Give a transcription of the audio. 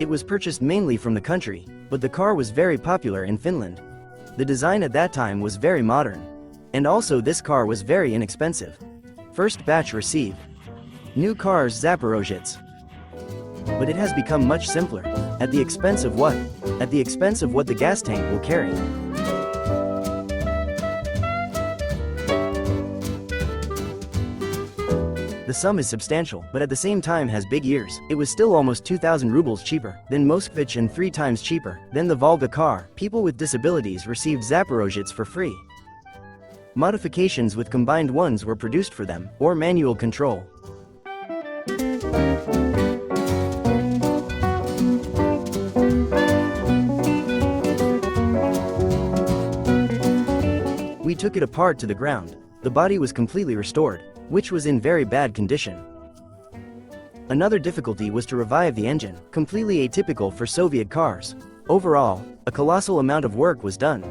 It was purchased mainly from the country, but the car was very popular in Finland. The design at that time was very modern. And also this car was very inexpensive. First batch received. New cars Zaporozhets. But it has become much simpler. At the expense of what? At the expense of what the gas tank will carry. The sum is substantial, but at the same time has big ears. It was still almost 2,000 rubles cheaper than Moskvich and 3 times cheaper than the Volga car. People with disabilities received Zaporozhets for free. Modifications with combined ones were produced for them, or manual control. We took it apart to the ground. The body was completely restored, which was in very bad condition. Another difficulty was to revive the engine, completely atypical for Soviet cars. Overall, a colossal amount of work was done.